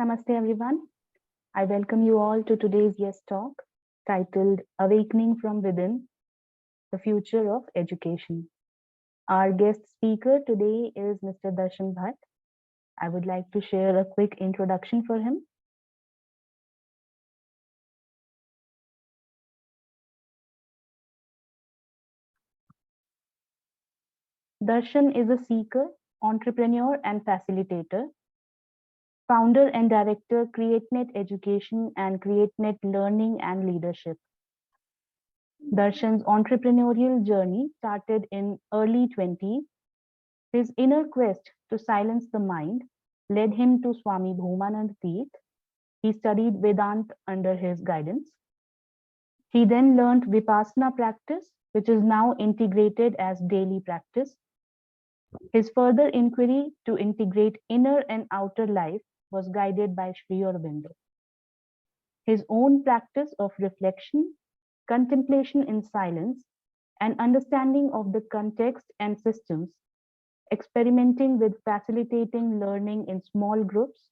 Namaste, everyone. I welcome you all to today's Yes Talk titled Awakening from Within, the Future of Education. Our guest speaker today is Mr. Darshan Bhat. I would like to share a quick introduction for him. Darshan is a seeker, entrepreneur, and facilitator, founder and director, Creatnet Education and Creatnet Learning and Leadership. Darshan's entrepreneurial journey started in early 20s. His inner quest to silence the mind led him to Swami Bhumanand Tirth. He studied Vedanta under his guidance. He then learned Vipassana practice, which is now integrated as daily practice. His further inquiry to integrate inner and outer life was guided by Sri Aurobindo. His own practice of reflection, contemplation in silence, and understanding of the context and systems, experimenting with facilitating learning in small groups,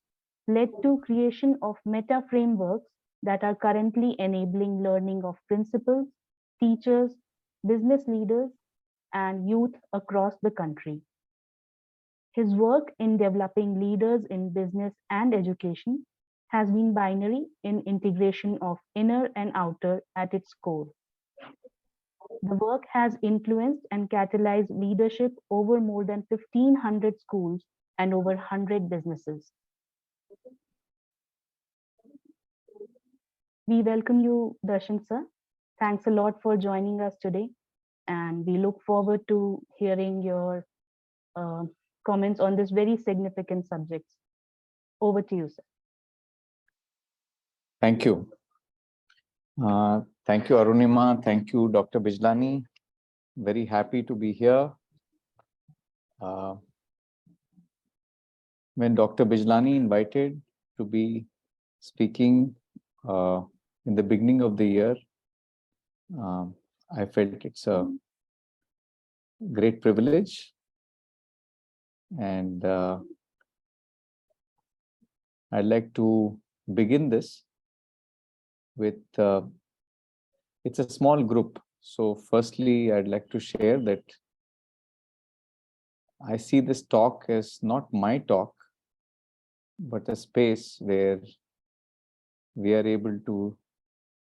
led to creation of meta frameworks that are currently enabling learning of principals, teachers, business leaders, and youth across the country. His work in developing leaders in business and education has been binary in integration of inner and outer at its core. The work has influenced and catalyzed leadership over more than 1,500 schools and over 100 businesses. We welcome you, Darshan sir. Thanks a lot for joining us today. And we look forward to hearing your comments on this very significant subject. Over to you, sir. Thank you. Thank you, Arunima. Thank you, Dr. Bijlani. Very happy to be here. When Dr. Bijlani invited to be speaking in the beginning of the year, I felt it's a great privilege. And I'd like to begin this with, it's a small group. So firstly, I'd like to share that I see this talk as not my talk, but a space where we are able to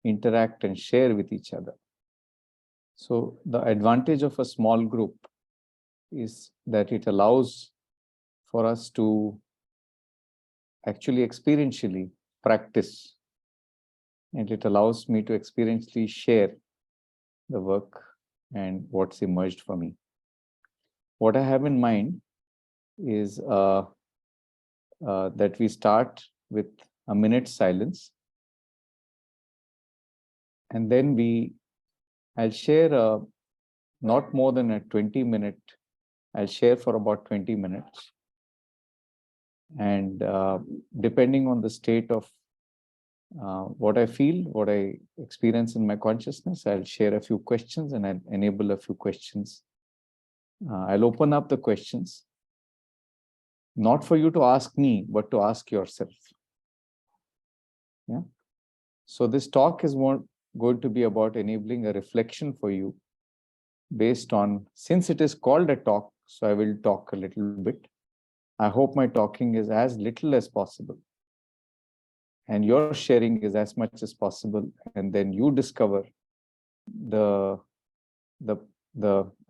interact and share with each other. So the advantage of a small group is that it allows for us to actually experientially practice, and it allows me to experientially share the work and what's emerged for me. What I have in mind is that we start with a minute's silence, and then I'll share not more than a 20-minute, I'll share for about 20 minutes. And depending on the state of what I feel, what I experience in my consciousness, I'll share a few questions and I'll enable a few questions. I'll open up the questions, not for you to ask me, but to ask yourself. Yeah. So this talk is going to be about enabling a reflection for you based on, since it is called a talk, so I will talk a little bit. I hope my talking is as little as possible, and your sharing is as much as possible, and then you discover the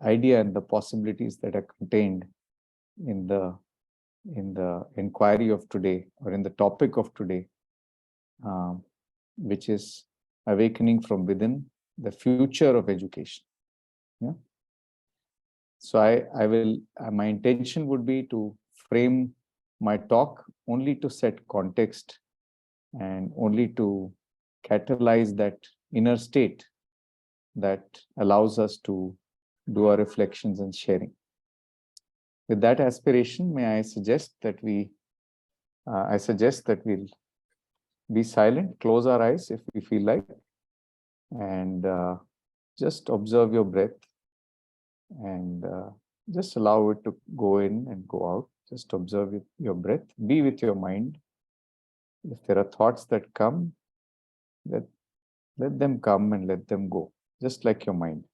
idea and the possibilities that are contained in the inquiry of today, or in the topic of today, which is awakening from within, the future of education. Yeah. So my intention would be to frame my talk only to set context and only to catalyze that inner state that allows us to do our reflections and sharing. With that aspiration, may I suggest that we'll be silent, close our eyes if we feel like, and just observe your breath, and just allow it to go in and go out. Just observe your breath. Be with your mind. If there are thoughts that come, let, let them come and let them go, just like your mind.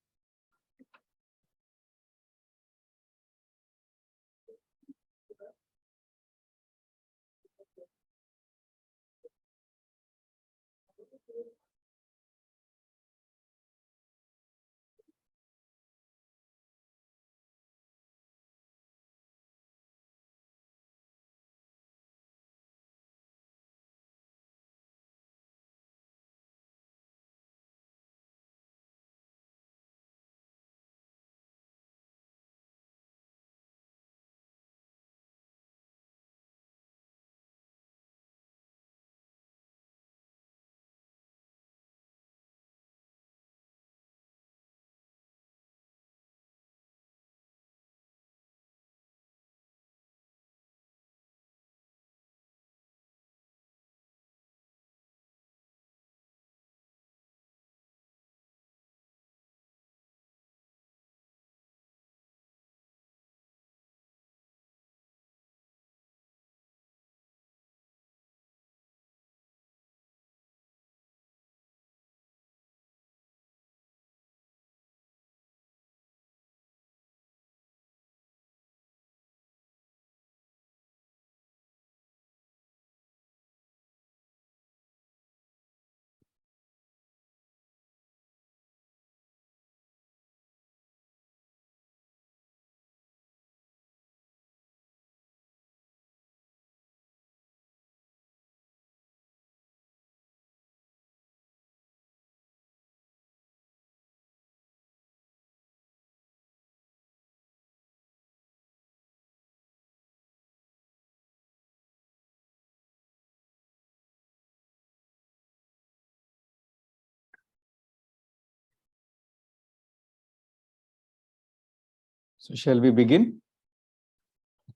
So shall we begin?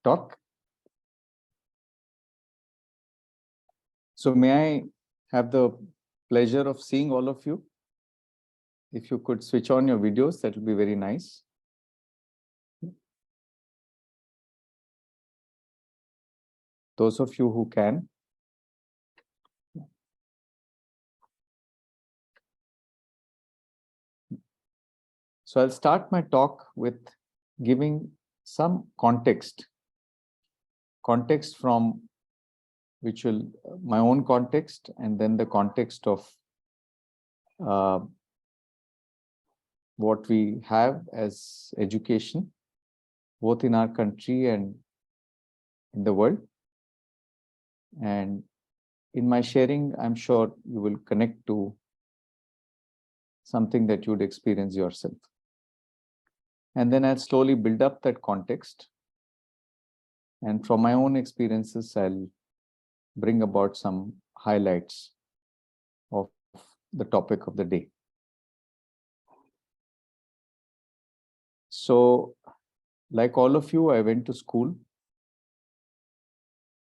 Talk. So may I have the pleasure of seeing all of you? If you could switch on your videos, that will be very nice. Those of you who can. So I'll start my talk with giving some context from which will my own context, and then the context of uh, what we have as education, both in our country and in the world. And in my sharing, I'm sure you will connect to something that you would experience yourself. And then I'll slowly build up that context. And from my own experiences, I'll bring about some highlights of the topic of the day. So, like all of you, I went to school.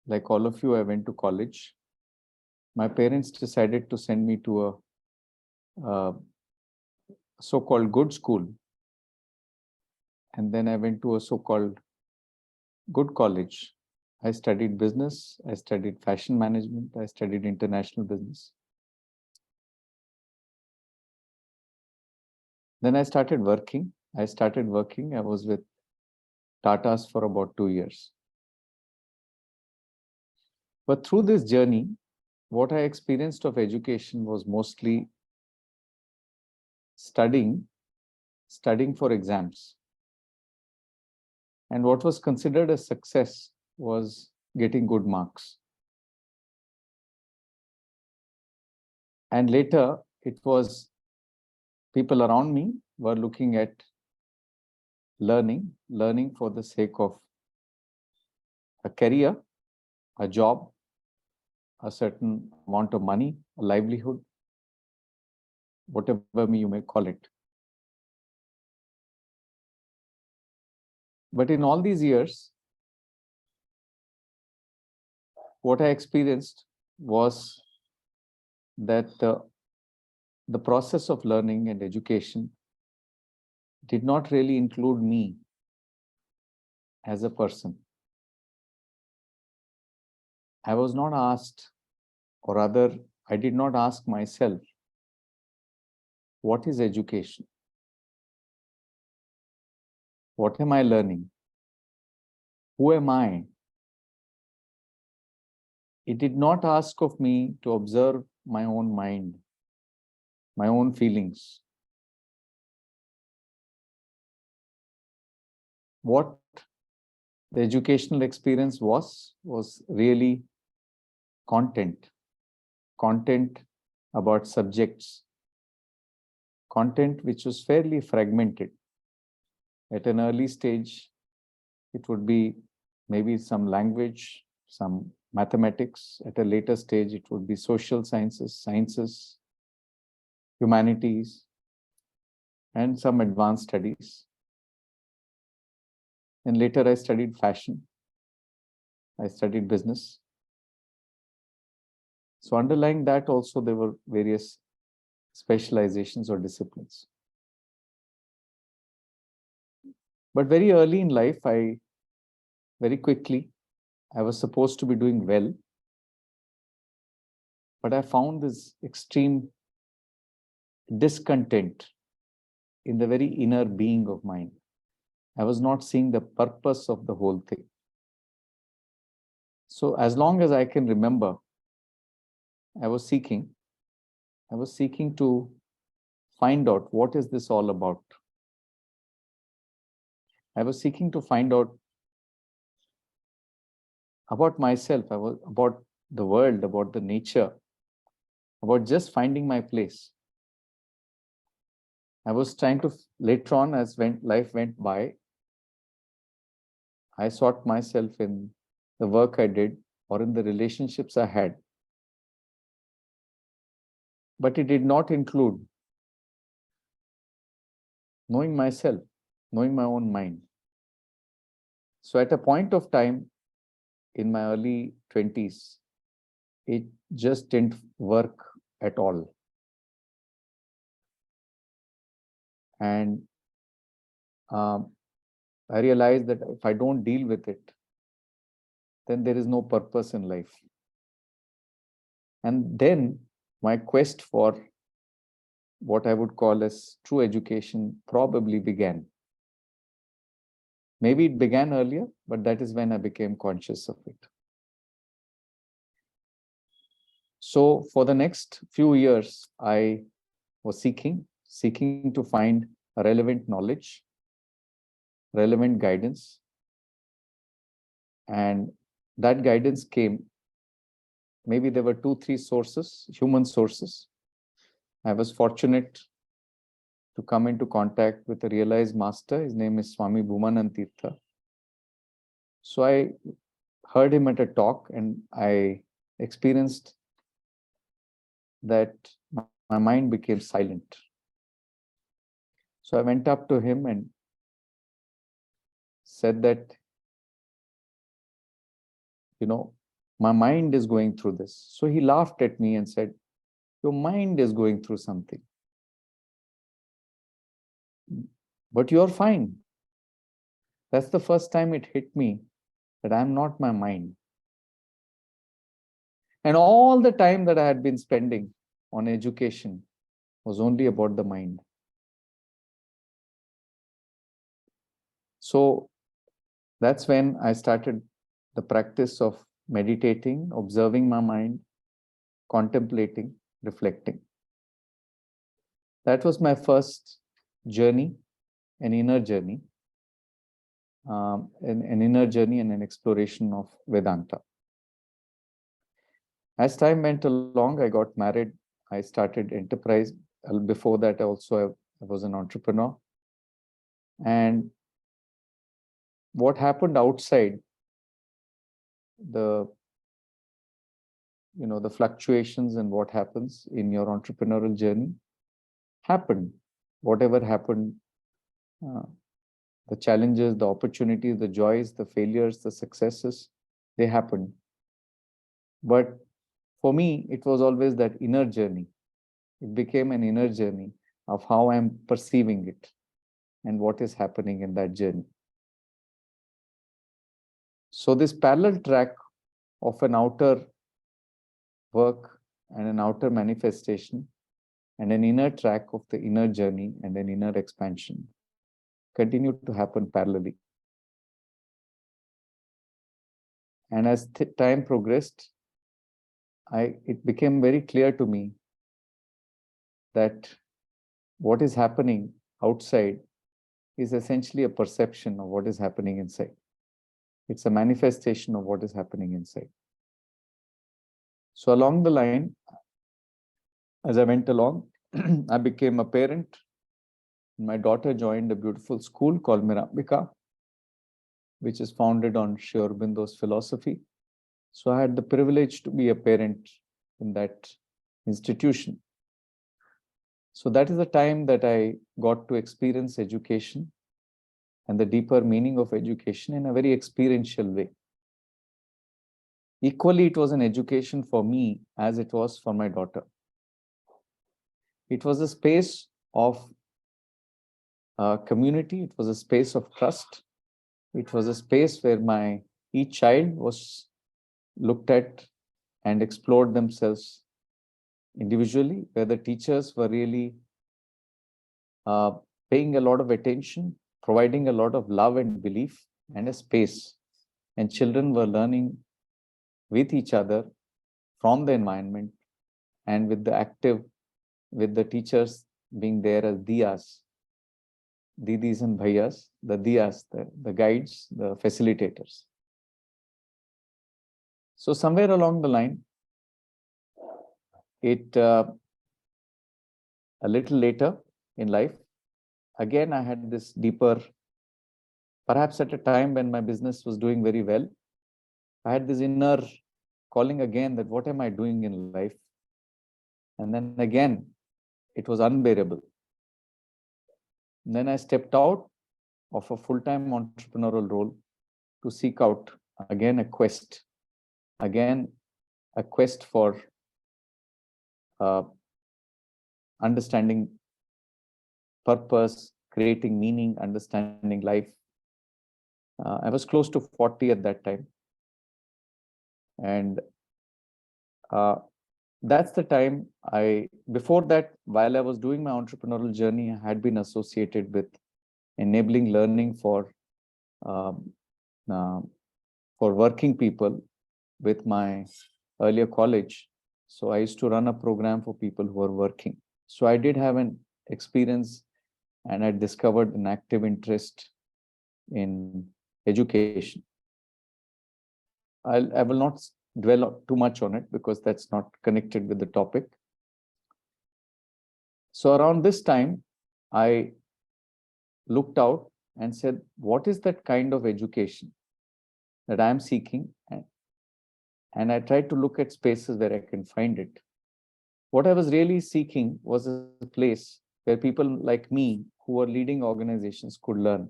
Like all of you, I went to college. My parents decided to send me to a so-called good school. And then I went to a so-called good college. I studied business, I studied fashion management, I studied international business. Then I started working. I was with Tata's for about 2 years. But through this journey, what I experienced of education was mostly studying for exams. And what was considered a success was getting good marks. And later, it was people around me were looking at learning for the sake of a career, a job, a certain amount of money, a livelihood, whatever you may call it. But in all these years, what I experienced was that the process of learning and education did not really include me as a person. I was not asked or rather, I did not ask myself, what is education? What am I learning? Who am I? It did not ask of me to observe my own mind, my own feelings. What the educational experience was really content about subjects, content which was fairly fragmented. At an early stage, it would be maybe some language, some mathematics. At a later stage, it would be social sciences, humanities, and some advanced studies. And later, I studied fashion. I studied business. So underlying that also, there were various specializations or disciplines. But very early in life, very quickly, I was supposed to be doing well. But I found this extreme discontent in the very inner being of mine. I was not seeing the purpose of the whole thing. So as long as I can remember, I was seeking to find out what is this all about. I was seeking to find out about myself, about the world, about the nature, about just finding my place. I was trying to, later on, as life went by, I sought myself in the work I did or in the relationships I had. But it did not include knowing myself, knowing my own mind. So at a point of time in my early 20s, it just didn't work at all. And I realized that if I don't deal with it, then there is no purpose in life. And then my quest for what I would call as true education probably began. Maybe it began earlier, but that is when I became conscious of it. So for the next few years, I was seeking to find relevant knowledge, relevant guidance. And that guidance came, maybe there were 2-3 sources, human sources. I was fortunate to come into contact with a realized master. His name is Swami Bhumanand Tirtha. So I heard him at a talk and I experienced that my mind became silent. So I went up to him and said that, my mind is going through this. So he laughed at me and said, your mind is going through something, but you're fine. That's the first time it hit me that I'm not my mind. And all the time that I had been spending on education was only about the mind. So that's when I started the practice of meditating, observing my mind, contemplating, reflecting. That was my first journey, an inner journey, an inner journey and an exploration of Vedanta. As time went along, I got married. I started enterprise. Before that, I was an entrepreneur. And what happened outside, the the fluctuations and what happens in your entrepreneurial journey happened. Whatever happened, the challenges, the opportunities, the joys, the failures, the successes, they happened. But for me, it was always that inner journey. It became an inner journey of how I'm perceiving it and what is happening in that journey. So this parallel track of an outer work and an outer manifestation and an inner track of the inner journey and an inner expansion continued to happen parallelly. And as time progressed, it became very clear to me that what is happening outside is essentially a perception of what is happening inside. It's a manifestation of what is happening inside. So along the line, as I went along, I became a parent. My daughter joined a beautiful school called Mirambika, which is founded on Sri Aurobindo's philosophy. So I had the privilege to be a parent in that institution. So that is the time that I got to experience education and the deeper meaning of education in a very experiential way. Equally, it was an education for me as it was for my daughter. It was a space of community. It was a space of trust. It was a space where each child was looked at and explored themselves individually, where the teachers were really paying a lot of attention, providing a lot of love and belief and a space. And children were learning with each other from the environment and with the teachers being there as diyas, didis and bhaiyas, the diyas, the guides, the facilitators. So somewhere along the line, a little later in life, again, I had this deeper, perhaps at a time when my business was doing very well, I had this inner calling again that what am I doing in life? And then again, it was unbearable. And then I stepped out of a full-time entrepreneurial role to seek out again a quest for uh, understanding purpose, creating meaning, understanding life. I was close to 40 at that time. And that's the time before that, while I was doing my entrepreneurial journey, I had been associated with enabling learning for working people with my earlier college. So I used to run a program for people who are working. So I did have an experience and I discovered an active interest in education. I will not dwell too much on it because that's not connected with the topic. So around this time, I looked out and said, what is that kind of education that I'm seeking? And I tried to look at spaces where I can find it. What I was really seeking was a place where people like me who were leading organizations could learn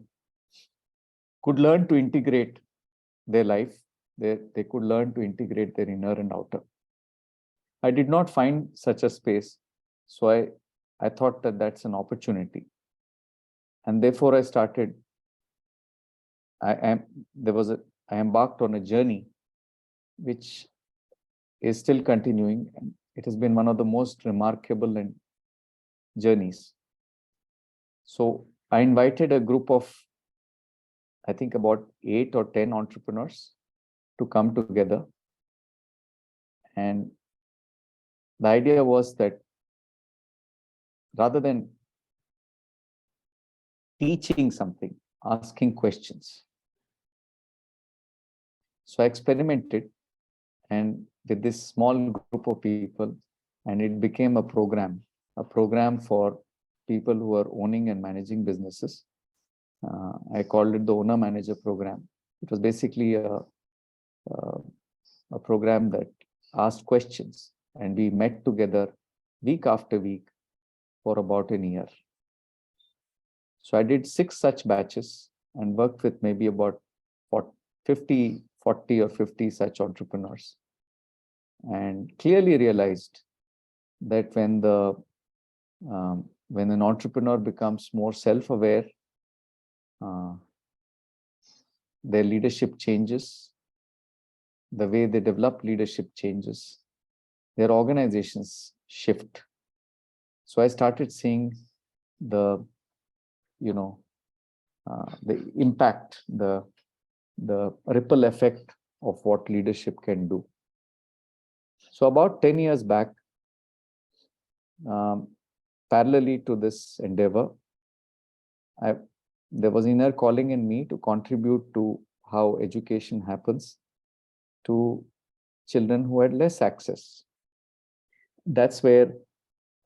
to integrate their life. They could learn to integrate their inner and outer. I did not find such a space. So I thought that that's an opportunity. And therefore I embarked on a journey which is still continuing. And it has been one of the most remarkable journeys. So I invited a group of, I think about 8 or 10 entrepreneurs to come together. And the idea was that rather than teaching something, asking questions. So I experimented and with this small group of people, and it became a program for people who are owning and managing businesses. I called it the Owner Manager Program. It was basically a program that asked questions, and we met together week after week for about a year. So I did 6 such batches and worked with maybe about 40 or 50 such entrepreneurs, and clearly realized that when an entrepreneur becomes more self-aware, their leadership changes, the way they develop leadership changes, their organizations shift. So I started seeing the, the impact, the ripple effect of what leadership can do. So about 10 years back, parallelly to this endeavor, there was inner calling in me to contribute to how education happens to children who had less access. That's where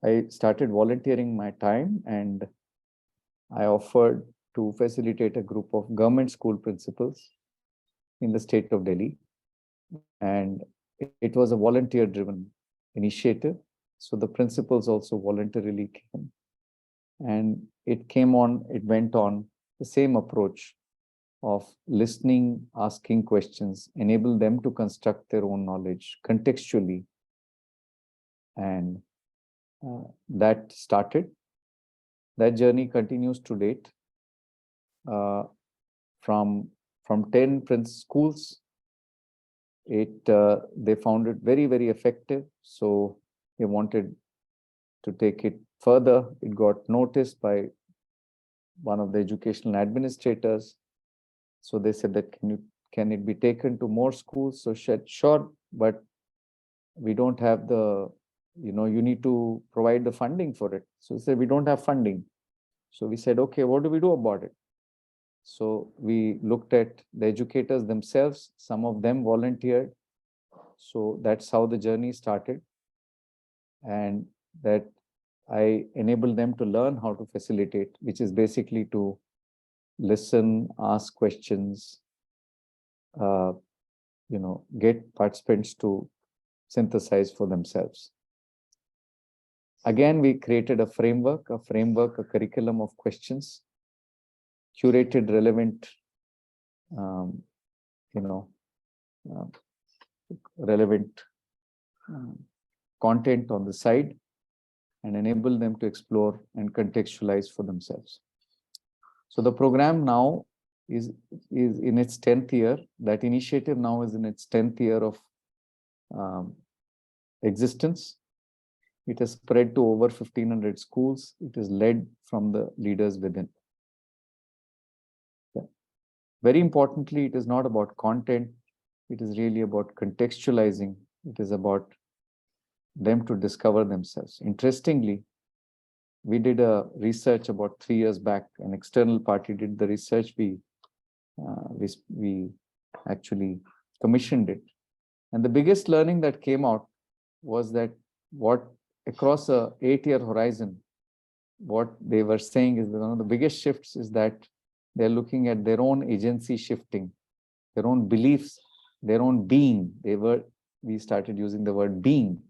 I started volunteering my time, and I offered to facilitate a group of government school principals in the state of Delhi. And it was a volunteer-driven initiative. So the principals also voluntarily came. And it went on the same approach of listening, asking questions, enable them to construct their own knowledge contextually. And that started. That journey continues to date. From 10 schools, they found it very, very effective. So they wanted to take it further. It got noticed by one of the educational administrators. So they said that can it be taken to more schools? So she said, sure, but we don't have you need to provide the funding for it. So we said, we don't have funding. So we said, okay, what do we do about it? So we looked at the educators themselves. Some of them volunteered. So that's how the journey started. And that I enabled them to learn how to facilitate, which is basically to listen, ask questions, get participants to synthesize for themselves. Again, we created a framework, a curriculum of questions, curated relevant, relevant content on the side, and enable them to explore and contextualize for themselves. So the program now is in its 10th year. That initiative now is in its 10th year of existence. It has spread to over 1,500 schools. It is led from the leaders within. Yeah. Very importantly, it is not about content. It is really about contextualizing. It is about them to discover themselves. Interestingly, we did a research about 3 years back. An external party did the research. We actually commissioned it. And the biggest learning that came out was that across a 8-year horizon, what they were saying is that one of the biggest shifts is that they're looking at their own agency shifting, their own beliefs, their own being. We started using the word being.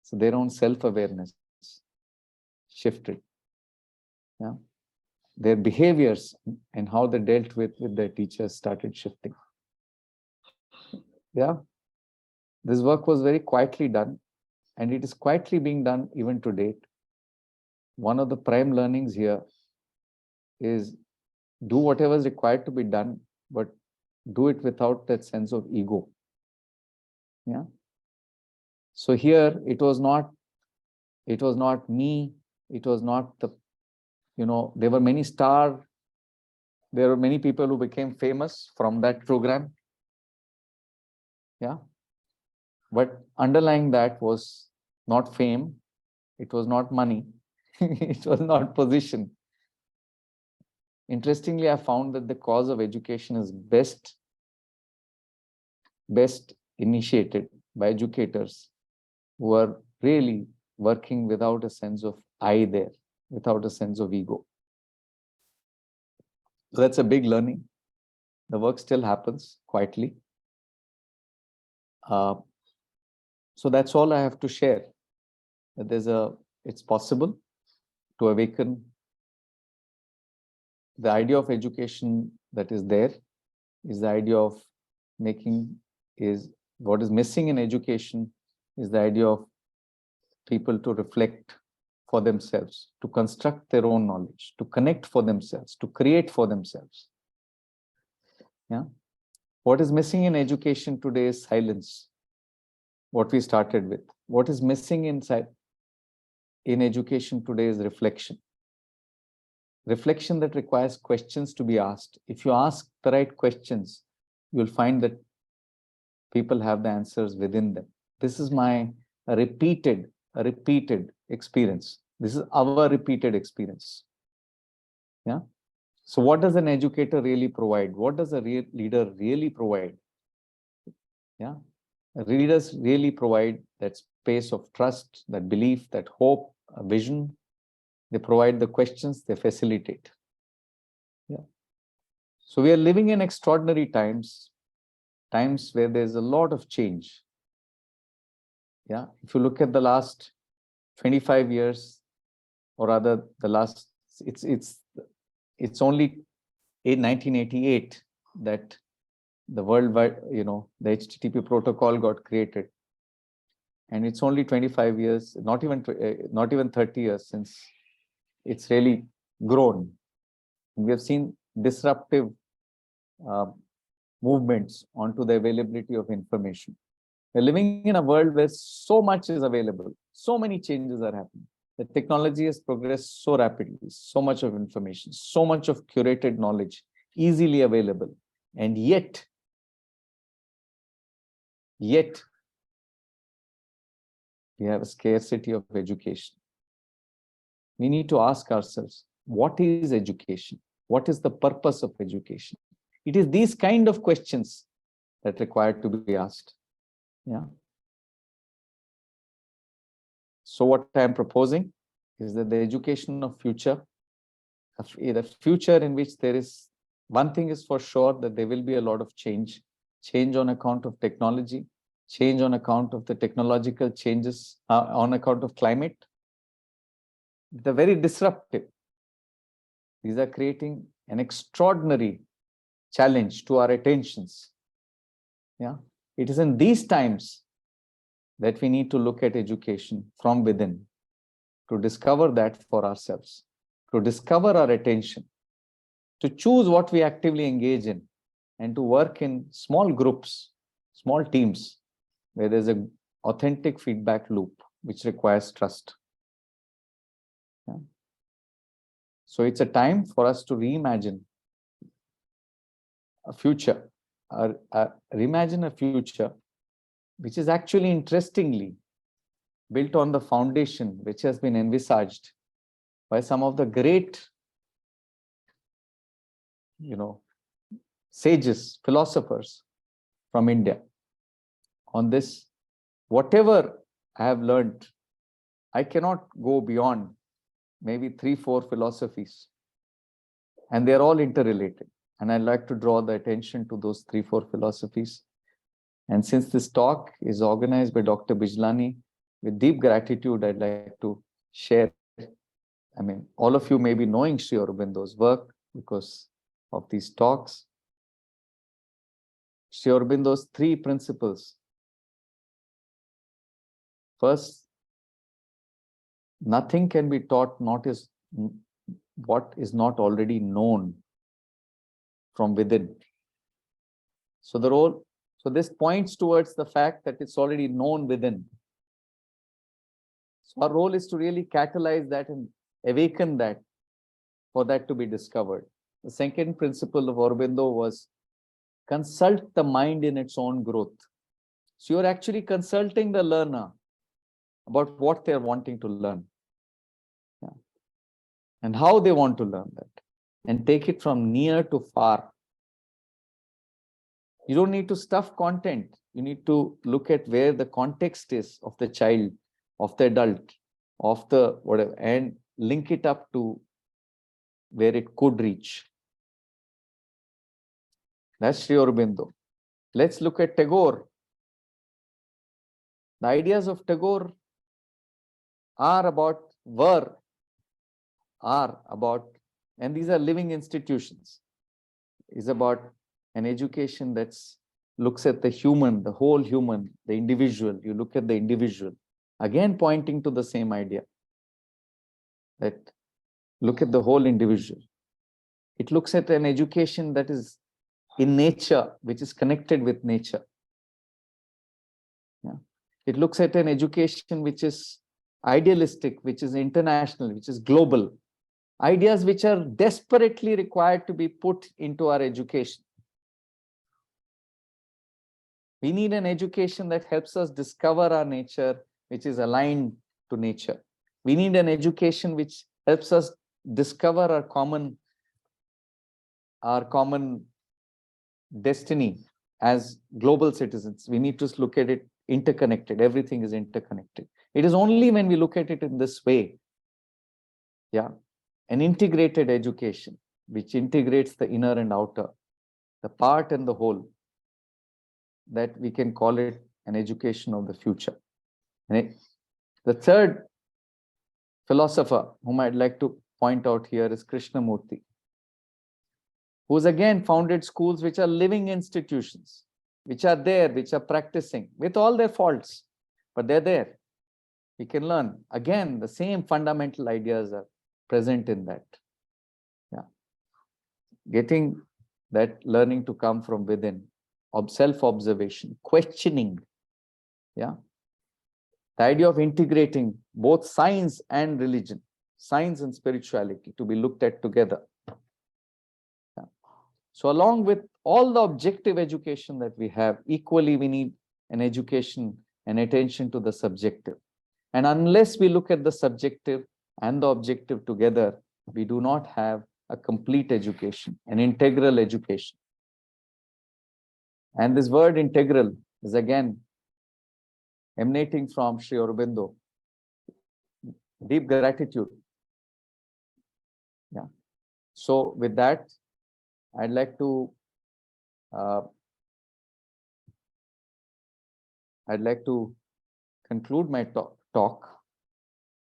So their own self-awareness shifted. Yeah. Their behaviors and how they dealt with their teachers started shifting. Yeah. This work was very quietly done, and it is quietly being done even to date. One of the prime learnings here is do whatever is required to be done, but do it without that sense of ego. Yeah. So here it was not me, it was not there were many people who became famous from that program. Yeah. But underlying that was not fame, it was not money, it was not position. Interestingly, I found that the cause of education is best initiated by educators who are really working without a sense of I there, without a sense of ego. So that's a big learning. The work still happens quietly. So that's all I have to share. That it's possible to awaken the idea of education that is there is the idea of what is missing in education is the idea of people to reflect for themselves, to construct their own knowledge, to connect for themselves, to create for themselves. Yeah. What is missing in education today is silence. what we started with. What is missing inside in education today is reflection. Reflection that requires questions to be asked. If you ask the right questions, you'll find that people have the answers within them. This is my repeated experience. This is our repeated experience. Yeah. So what does an educator really provide? What does a leader really provide? Yeah. Leaders really provide that space of trust, that belief, that hope, a vision. They provide the questions, they facilitate. Yeah. So we are living in extraordinary times where there's a lot of change. Yeah. If you look at the last 25 years, or rather the last, it's only in 1988 that the worldwide, the HTTP protocol got created. And it's only 25 years, not even 30 years since it's really grown. We have seen disruptive movements onto the availability of information. We're living in a world where so much is available, so many changes are happening. The technology has progressed so rapidly, so much of information, so much of curated knowledge, easily available. And yet, we have a scarcity of education. We need to ask ourselves, what is education? What is the purpose of education? It is these kind of questions that require to be asked. Yeah. So what I am proposing is that the education of future, the future in which there is, one thing is for sure, that there will be a lot of change on account of technology, change on account of the technological changes, on account of climate. They're very disruptive. These are creating an extraordinary challenge to our attentions. Yeah, it is in these times that we need to look at education from within, to discover that for ourselves, to discover our attention, to choose what we actively engage in, and to work in small groups, small teams, where there's an authentic feedback loop, which requires trust. Yeah. So it's a time for us to reimagine a future, reimagine a future which is actually, interestingly, built on the foundation which has been envisaged by some of the great, sages, philosophers from India. On this, whatever I have learned, I cannot go beyond maybe 3-4 philosophies, and they're all interrelated. And I'd like to draw the attention to those 3-4 philosophies. And since this talk is organized by Dr. Bijlani, with deep gratitude, I'd like to share. I mean, all of you may be knowing Sri Aurobindo's work because of these talks. Sri Aurobindo's 3 principles. First, nothing can be taught what is not already known from within. So this points towards the fact that it's already known within. So our role is to really catalyze that and awaken that, for that to be discovered. The second principle of Aurobindo was consult the mind in its own growth. So you're actually consulting the learner about what they're wanting to learn. Yeah. And how they want to learn that, and take it from near to far. You don't need to stuff content. You need to look at where the context is of the child, of the adult, of the whatever, and link it up to where it could reach. That's Sri Aurobindo. Let's look at Tagore. The ideas of Tagore are about, and these are living institutions, is about an education that looks at the human, the whole human, the individual. You look at the individual, again pointing to the same idea, that look at the whole individual. It looks at an education that is in nature, which is connected with nature. Yeah. It looks at an education which is idealistic, which is international, which is global. Ideas which are desperately required to be put into our education. We need an education that helps us discover our nature, which is aligned to nature. We need an education which helps us discover our common destiny as global citizens. We need to look at it interconnected. Everything is interconnected. It is only when we look at it in this way, an integrated education, which integrates the inner and outer, the part and the whole, that we can call it an education of the future. And the third philosopher whom I'd like to point out here is Krishnamurti, who's again founded schools which are living institutions, which are there, which are practicing with all their faults, but they're there. We can learn. Again, the same fundamental ideas are present in that. Getting that learning to come from within, self-observation, questioning. The idea of integrating both science and religion, science and spirituality to be looked at together. So along with all the objective education that we have, equally we need an education and attention to the subjective. And unless we look at the subjective and the objective together, we do not have a complete education, an integral education. And this word integral is again emanating from Sri Aurobindo. Deep gratitude. So with that, I'd like to conclude my talk.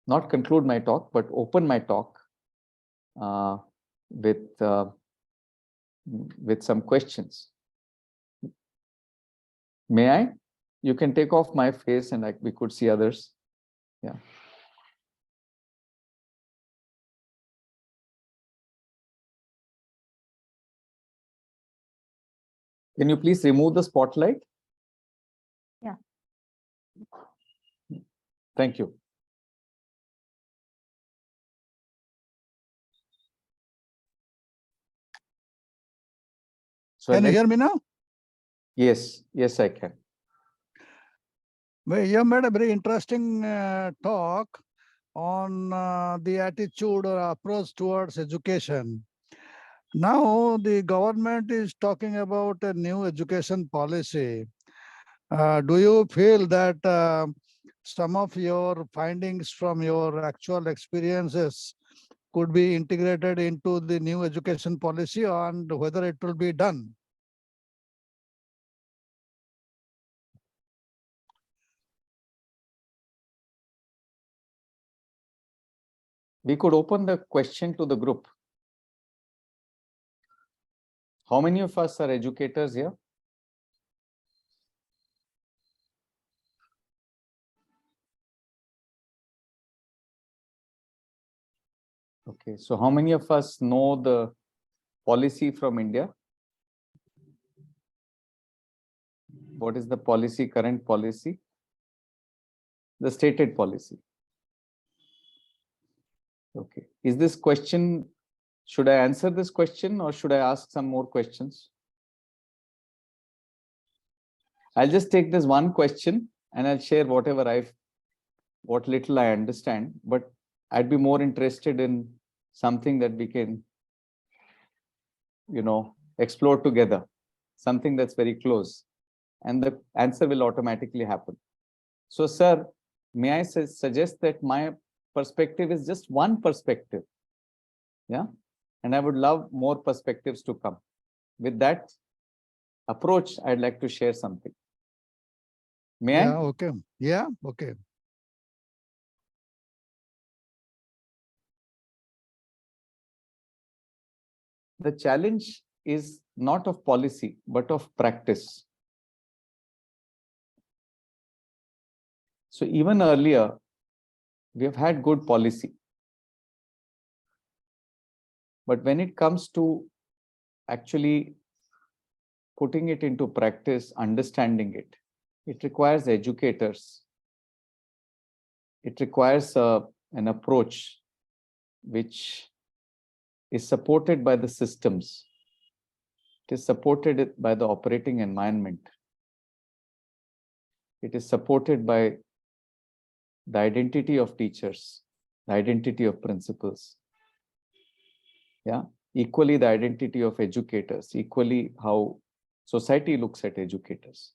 Not conclude my talk, but open my talk with some questions. May I? You can take off my face and we could see others. Yeah. Can you please remove the spotlight? Yeah. Thank you. So can you hear me now? Yes, yes, I can. Well, you made a very interesting talk on the attitude or approach towards education. Now the government is talking about a new education policy. Do you feel that some of your findings from your actual experiences could be integrated into the new education policy, and whether it will be done? We could open the question to the group. How many of us are educators here? Okay, so how many of us know the policy from India? What is the policy, current policy? The stated policy. Okay. Is this question, should I answer this question or should I ask some more questions? I'll just take this one question and I'll share what little I understand, but I'd be more interested in something that we can, explore together, something that's very close, and the answer will automatically happen. So, sir, may I suggest that my perspective is just one perspective? Yeah. And I would love more perspectives to come. With that approach, I'd like to share something. May I? Yeah, okay. Yeah, okay. The challenge is not of policy, but of practice. So even earlier, we have had good policy. But when it comes to actually putting it into practice, understanding it, It requires educators. It requires an approach which is supported by the systems. It is supported by the operating environment. It is supported by the identity of teachers, the identity of principals. Yeah, equally the identity of educators, equally how society looks at educators.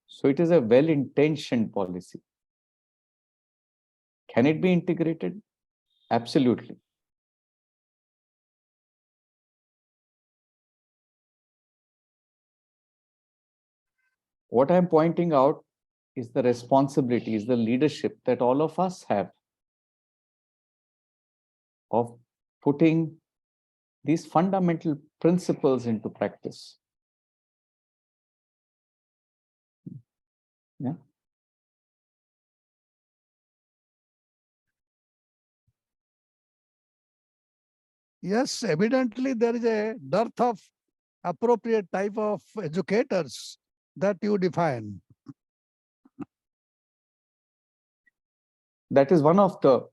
So it is a well-intentioned policy. Can it be integrated? Absolutely. What I'm pointing out is the responsibility, is the leadership that all of us have of putting these fundamental principles into practice. Yeah. Yes, evidently there is a dearth of appropriate type of educators that you define. That is one of the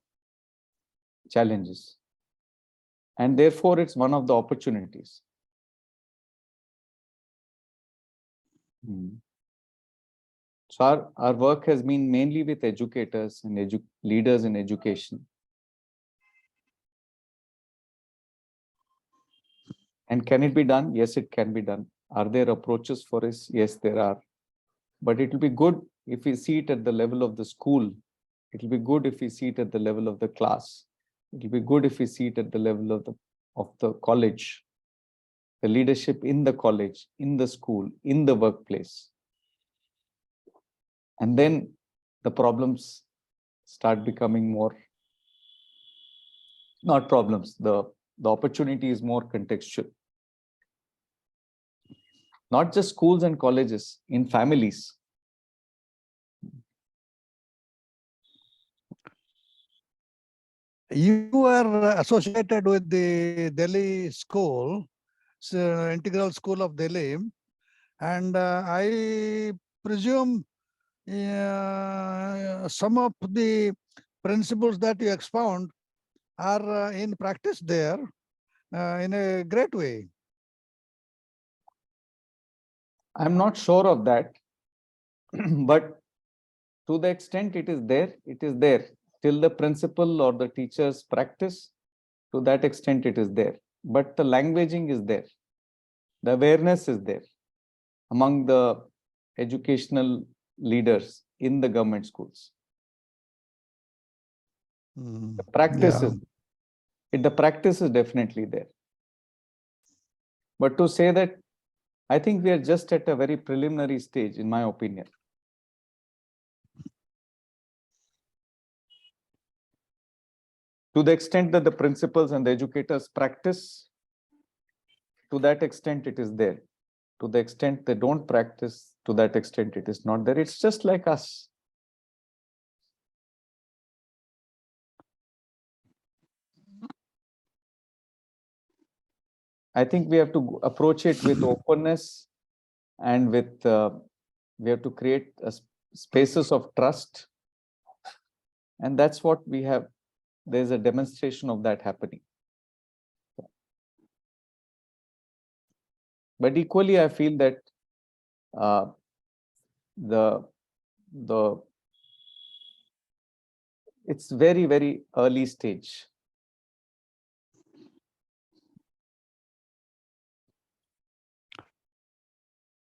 challenges. And therefore, it's one of the opportunities. So our work has been mainly with educators and leaders in education. And can it be done? Yes, it can be done. Are there approaches for this? Yes, there are. But it will be good if we see it at the level of the school. It will be good if we see it at the level of the class. It will be good if we see it at the level of the college, the leadership in the college, in the school, in the workplace. And then the problems start becoming more, not problems, the opportunity is more contextual. Not just schools and colleges, in families. You were associated with the Delhi school, Integral School of Delhi, and I presume some of the principles that you expound are in practice there in a great way. I'm not sure of that, but to the extent it is there. Till the principal or the teachers practice, to that extent it is there. But the languaging is there. The awareness is there among the educational leaders in the government schools. The practice Yeah. the practice is definitely there. But to say that, I think we are just at a very preliminary stage, in my opinion. To the extent that the principals and the educators practice, to that extent it is there. To the extent they don't practice, to that extent it is not there. It's just like us. I think we have to approach it with openness and with, we have to create spaces of trust. And that's what we have. There's a demonstration of that happening. But equally, I feel that it's very, very early stage.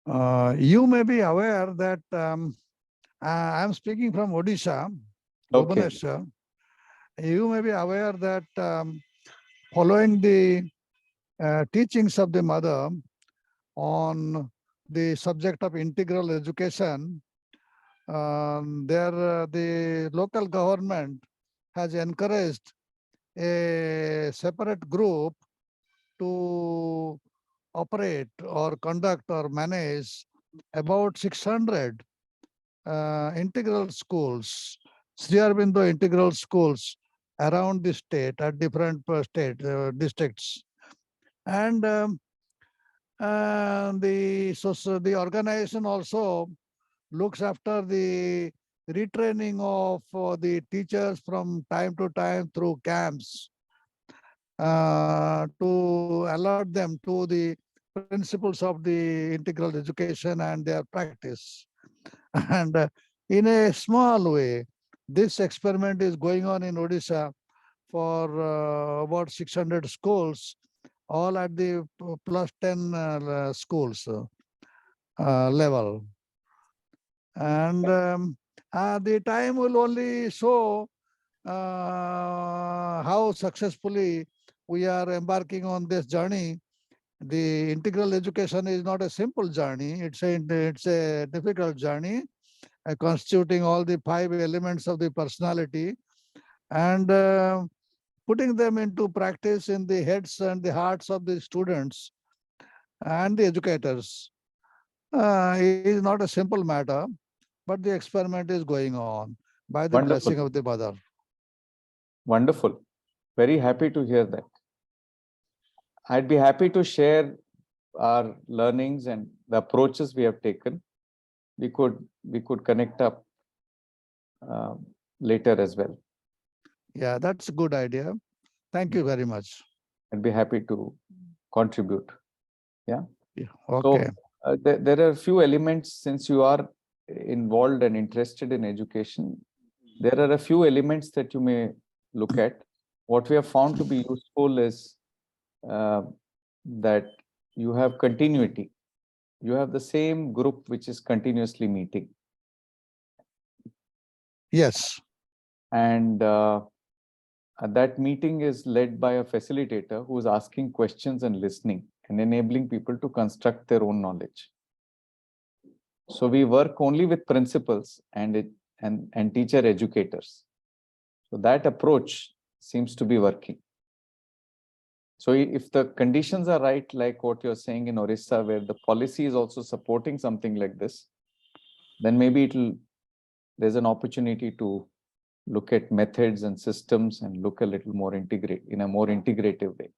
You may be aware that I'm speaking from Odisha, Okay. Bhubaneswar. You may be aware that following the teachings of the mother on the subject of integral education, the local government has encouraged a separate group to operate or conduct or manage about 600 integral schools, Sri Aurobindo integral schools around the state at different state districts. And And the organization also looks after the retraining of the teachers from time to time through camps to alert them to the principles of the integral education and their practice. And in a small way, this experiment is going on in Odisha for about 600 schools, all at the plus 10 schools level. And the time will only show how successfully we are embarking on this journey. The integral education is not a simple journey. It's a difficult journey, constituting all the 5 elements of the personality and putting them into practice in the heads and the hearts of the students and the educators is not a simple matter, but the experiment is going on by the blessing Wonderful. of the mother. Wonderful. Very happy to hear that. I'd be happy to share our learnings and the approaches we have taken. We could connect up later as well. Yeah, that's a good idea. Thank you very much. I'd be happy to contribute. Yeah. Yeah, So okay. there are a few elements, since you are involved and interested in education. There are a few elements that you may look at. What we have found to be useful is that you have continuity. You have the same group which is continuously meeting. Yes. And that meeting is led by a facilitator who is asking questions and listening and enabling people to construct their own knowledge. So we work only with principals and teacher educators. So that approach seems to be working. So if the conditions are right, like what you're saying in Orissa, where the policy is also supporting something like this, then maybe there's an opportunity to look at methods and systems and look a little more in a more integrative way.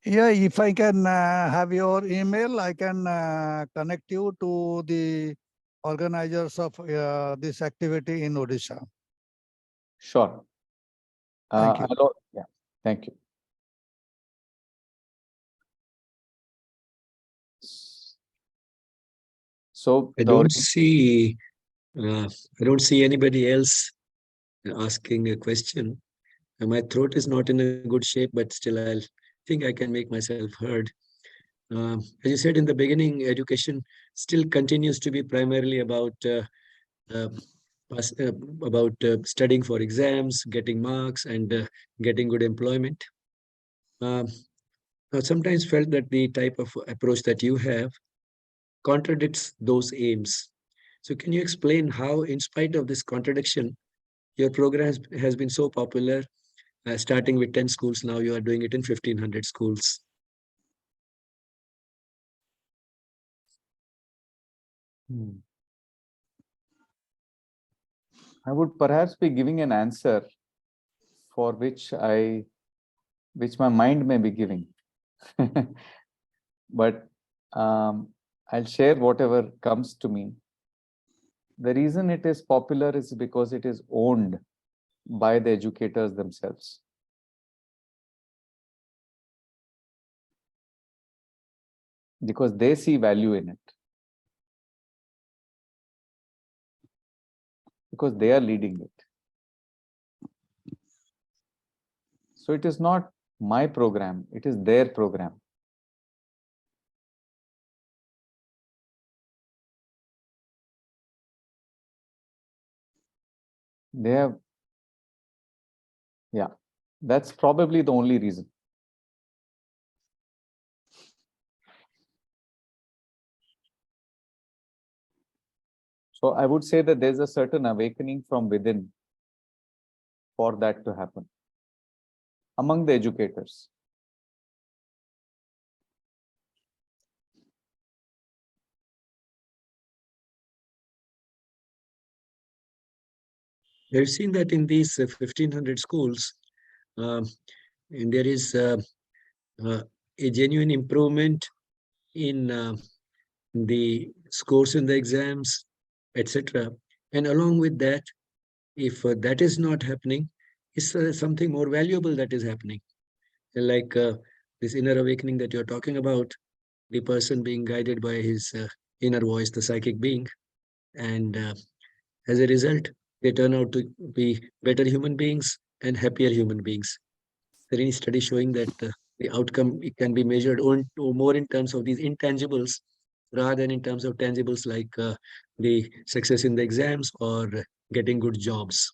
Yeah, if I can have your email, I can connect you to the organizers of this activity in Odisha. Sure. Thank you. Yeah, thank you. So I don't see anybody else asking a question. My throat is not in a good shape, but still I'll think I can make myself heard. As you said in the beginning, education still continues to be primarily about uh, studying for exams, getting marks, and getting good employment. Um, I sometimes felt that the type of approach that you have contradicts those aims. So, can you explain how, in spite of this contradiction, your program has been so popular? Starting with 10 schools, now you are doing it in 1,500 schools. I would perhaps be giving an answer for which my mind may be giving. But I'll share whatever comes to me. The reason it is popular is because it is owned by the educators themselves. Because they see value in it. Because they are leading it. So it is not my program, it is their program. They have, yeah, that's probably the only reason. So I would say that there's a certain awakening from within for that to happen among the educators. We've seen that in these 1,500 schools, and there is a genuine improvement in the scores in the exams, etc. And along with that, if that is not happening, is something more valuable that is happening. Like this inner awakening that you're talking about, the person being guided by his inner voice, the psychic being, and as a result, they turn out to be better human beings and happier human beings. There are any study showing that the outcome it can be measured more in terms of these intangibles rather than in terms of tangibles like the success in the exams or getting good jobs.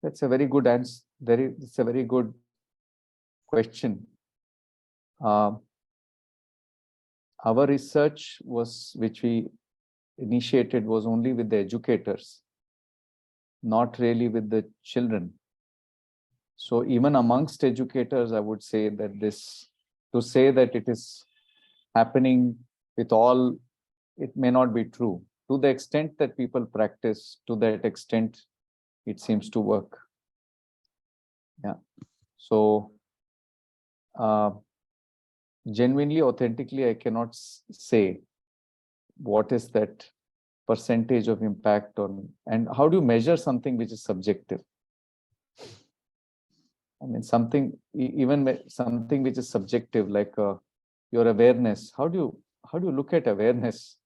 That's a very good answer. It's a very good question. Uh, our research which we initiated was only with the educators, not really with the children. So even amongst educators, I would say that to say that it is happening with all, it may not be true. To the extent that people practice, to that extent, it seems to work. Yeah. So genuinely, authentically, I cannot say what is that percentage of impact on, and how do you measure something which is subjective? I mean, even something which is subjective, like your awareness. How do you look at awareness?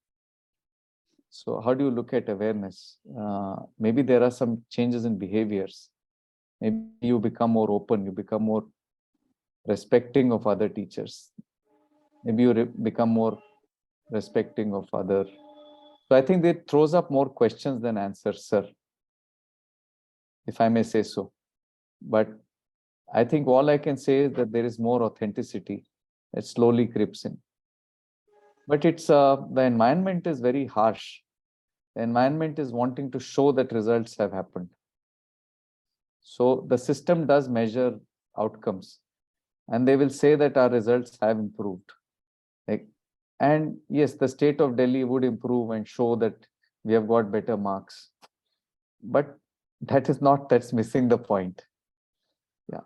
So how do you look at awareness? Maybe there are some changes in behaviors. Maybe you become more open. You become more respecting of other teachers. Maybe you become more respecting of other. So I think it throws up more questions than answers, sir, if I may say so. But I think all I can say is that there is more authenticity that slowly creeps in. But it's the environment is very harsh. The environment is wanting to show that results have happened. So the system does measure outcomes, and they will say that our results have improved. And yes, the state of Delhi would improve and show that we have got better marks. But that's missing the point. Yeah.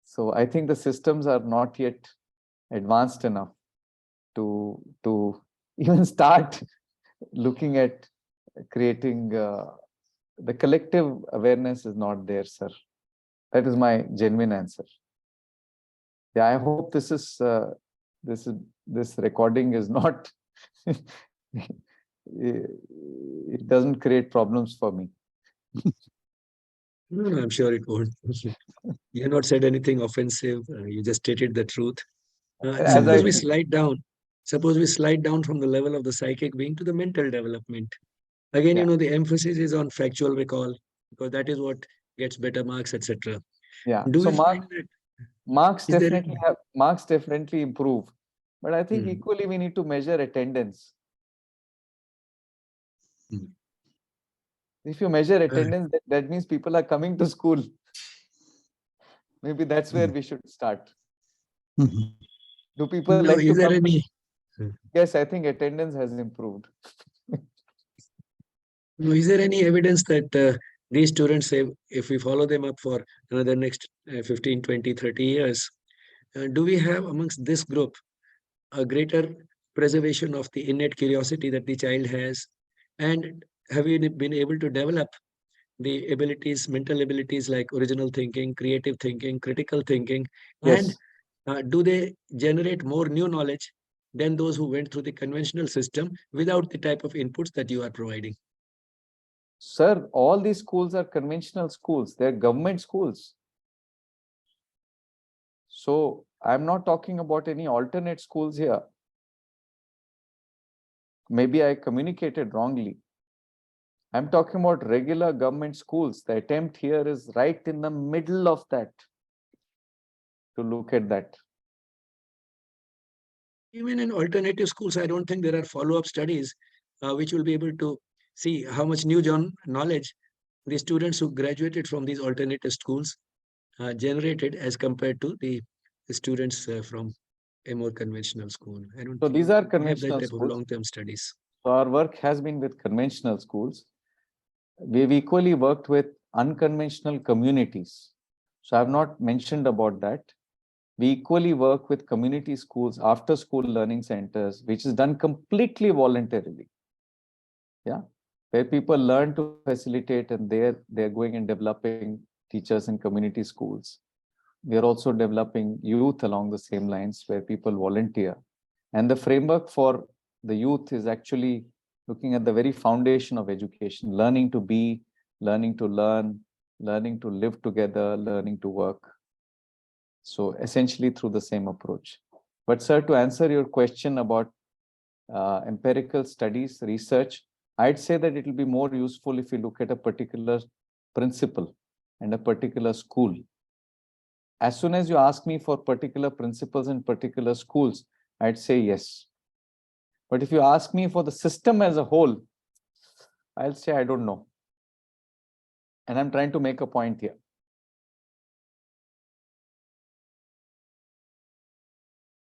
So I think the systems are not yet advanced enough to even start looking at creating the collective awareness is not there, sir. That is my genuine answer. Yeah, I hope this recording is not it doesn't create problems for me. No, I'm sure it won't. You have not said anything offensive. You just stated the truth. As Suppose I we slide down. Suppose we slide down from the level of the psychic being to the mental development. Again, yeah, the emphasis is on factual recall because that is what gets better marks, etc. yeah. Do So we find that? marks Is there definitely any? improve, but I think Hmm, equally we need to measure attendance. hmm. If you measure Uh, attendance, that means people are coming to school. Maybe that's where hmm. we should start. Mhm. Do people No, like is to there come to any? school? Yes, I think attendance has improved. No, is there any evidence that these students, say, if we follow them up for another next 15, 20, 30 years, do we have amongst this group a greater preservation of the innate curiosity that the child has? And have you been able to develop the abilities, mental abilities like original thinking, creative thinking, critical thinking? And Yes. do they generate more new knowledge than those who went through the conventional system without the type of inputs that you are providing? Sir, all these schools are conventional schools. They're government schools. So I'm not talking about any alternate schools here. Maybe I communicated wrongly. I'm talking about regular government schools. The attempt here is right in the middle of that, to look at that. Even in alternative schools, I don't think there are follow-up studies which will be able to see how much new knowledge the students who graduated from these alternative schools generated as compared to the students from a more conventional school. I don't So these think are we have that conventional type of schools. long-term studies. So our work has been with conventional schools. We've equally worked with unconventional communities. So I have not mentioned about that. We equally work with community schools, after school learning centers, which is done completely voluntarily. Yeah, where people learn to facilitate, and they're going and developing teachers in community schools. We are also developing youth along the same lines where people volunteer. And the framework for the youth is actually looking at the very foundation of education, learning to be, learning to learn, learning to live together, learning to work. So essentially through the same approach. But sir, to answer your question about empirical studies, research, I'd say that it will be more useful if you look at a particular principle and a particular school. As soon as you ask me for particular principles in particular schools, I'd say yes. But if you ask me for the system as a whole, I'll say I don't know. And I'm trying to make a point here.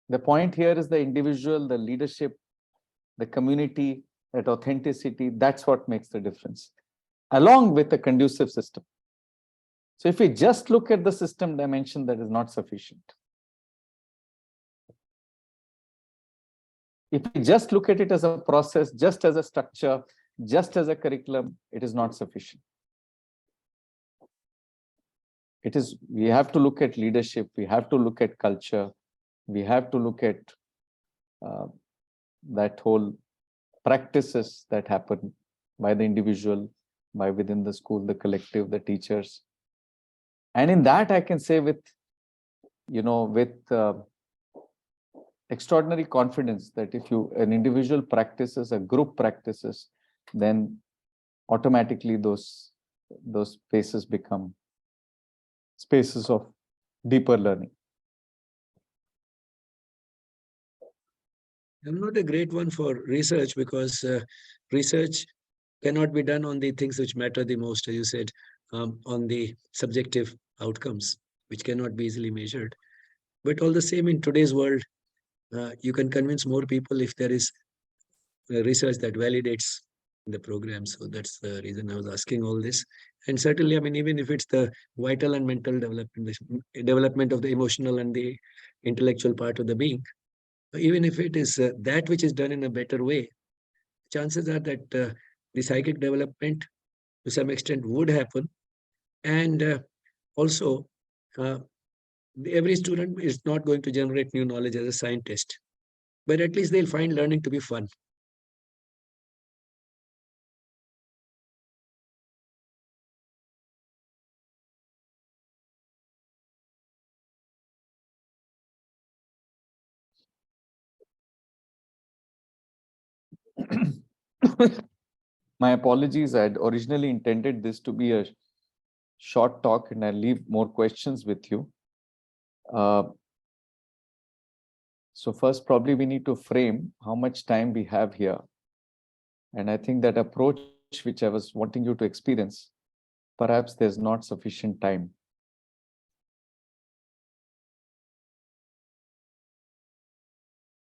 The point here is the individual, the leadership, the community, that authenticity. That's what makes the difference, along with a conducive system. So if we just look at the system dimension, that is not sufficient. If we just look at it as a process, just as a structure, just as a curriculum, it is not sufficient. We have to look at leadership, we have to look at culture, we have to look at that whole practices that happen by the individual, by within the school, the collective, the teachers. And in that, I can say with extraordinary confidence that if an individual practices, a group practices, then automatically those spaces become spaces of deeper learning. I'm not a great one for research because research cannot be done on the things which matter the most, as you said, on the subjective outcomes, which cannot be easily measured. But all the same, in today's world, you can convince more people if there is research that validates the program. So that's the reason I was asking all this. And certainly, I mean, even if it's the vital and mental development of the emotional and the intellectual part of the being, even if it is that which is done in a better way, chances are that the psychic development to some extent would happen. And also, uh, every student is not going to generate new knowledge as a scientist, but at least they'll find learning to be fun. My apologies. I had originally intended this to be a short talk, and I'll leave more questions with you. So first, probably we need to frame how much time we have here. And I think that approach which I was wanting you to experience, perhaps there's not sufficient time.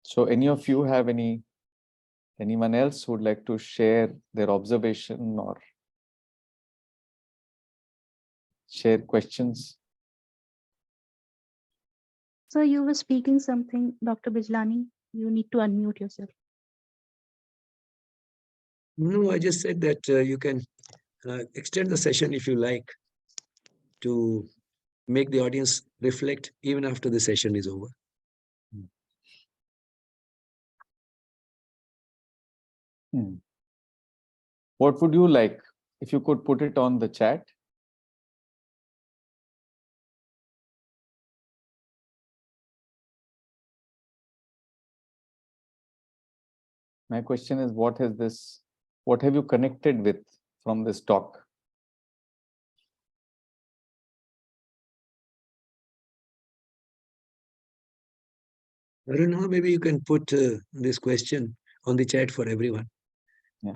So any of you have anyone else who would like to share their observation or share questions? So you were speaking something, Dr. Bijlani. You need to unmute yourself. No, I just said that you can extend the session if you like to make the audience reflect even after the session is over. What would you like? If you could put it on the chat. My question is, what have you connected with from this talk? I don't know, maybe you can put this question on the chat for everyone. Yeah.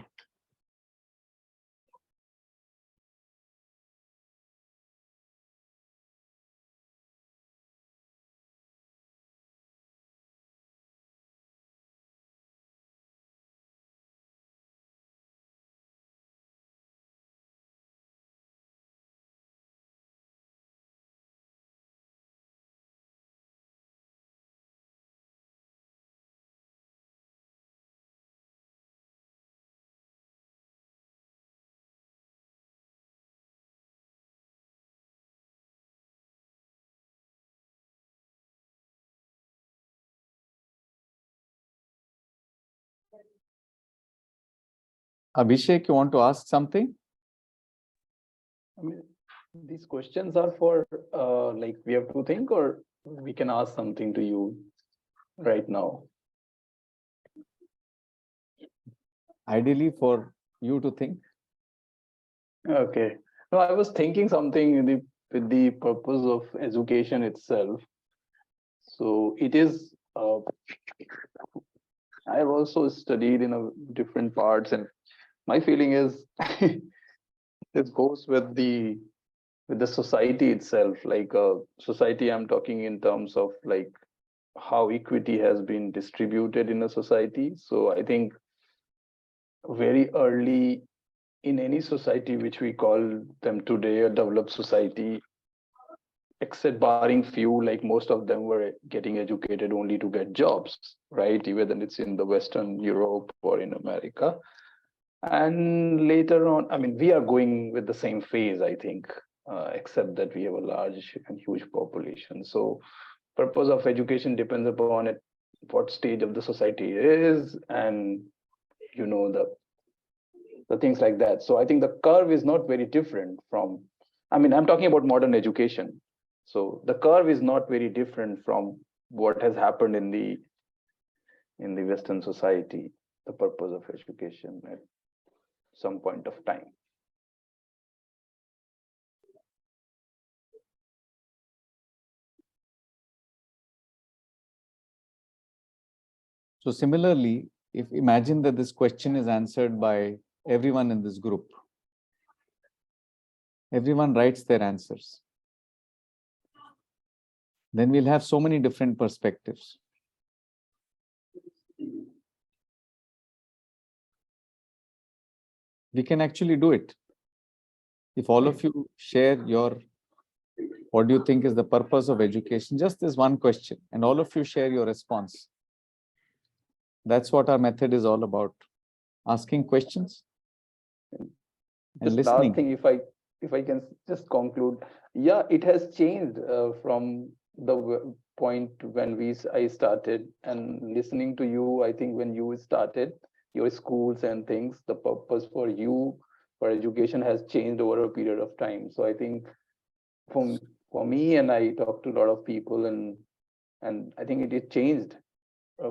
Abhishek, you want to ask something? I mean, these questions are for like we have to think, or we can ask something to you right now. Ideally for you to think. Okay. No, I was thinking something with the purpose of education itself. So it is. I have also studied in a different parts, and my feeling is this goes with the society itself. Like society, I'm talking in terms of like how equity has been distributed in a society. So I think very early in any society which we call them today a developed society, except barring few, like most of them were getting educated only to get jobs, right? Even it's in the Western Europe or in America. And later on, I mean, we are going with the same phase, I think, except that we have a large and huge population. So purpose of education depends upon it, what stage of the society it is, and you know the things like that. So I think the curve is not very different from, I mean, I'm talking about modern education. So the curve is not very different from what has happened in the Western society, the purpose of education at some point of time. So similarly, if imagine that this question is answered by everyone in this group, everyone writes their answers, then we'll have so many different perspectives. We can actually do it. If all of you share your, what do you think is the purpose of education? Just this one question, and all of you share your response. That's what our method is all about. Asking questions and Just listening. last thing, if I can just conclude, yeah, it has changed from the point when I started and listening to you. I think when you started your schools and things, the purpose for you for education has changed over a period of time. So I think for me, and I talked to a lot of people, and I think it changed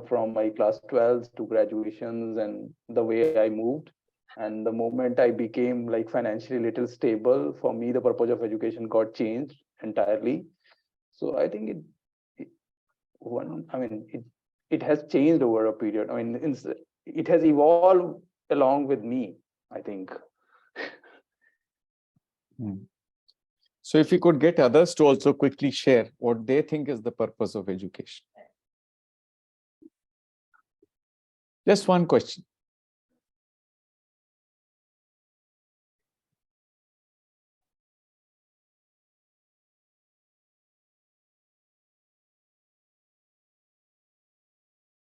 from my class 12s to graduations and the way I moved. And the moment I became like financially little stable, for me, the purpose of education got changed entirely. So I think it has changed over a period. I mean, it has evolved along with me, I think. So if we could get others to also quickly share what they think is the purpose of education. Just one question.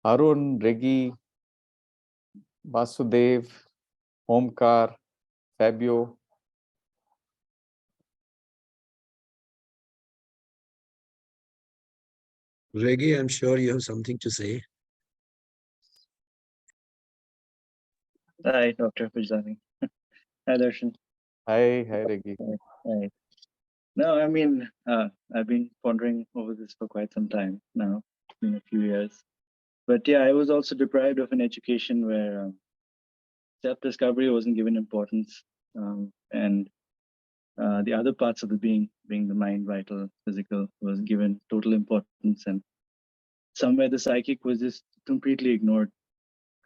Arun, Regi, Vasudev, Omkar, Fabio. Reggie, I'm sure you have something to say. Hi, Dr. Fujani. Hi, Darshan. Hi, Regi. Hi. No, I mean, I've been pondering over this for quite some time now, been a few years. But yeah, I was also deprived of an education where self-discovery wasn't given importance, and the other parts of the being the mind, vital, physical, was given total importance, and somewhere the psychic was just completely ignored.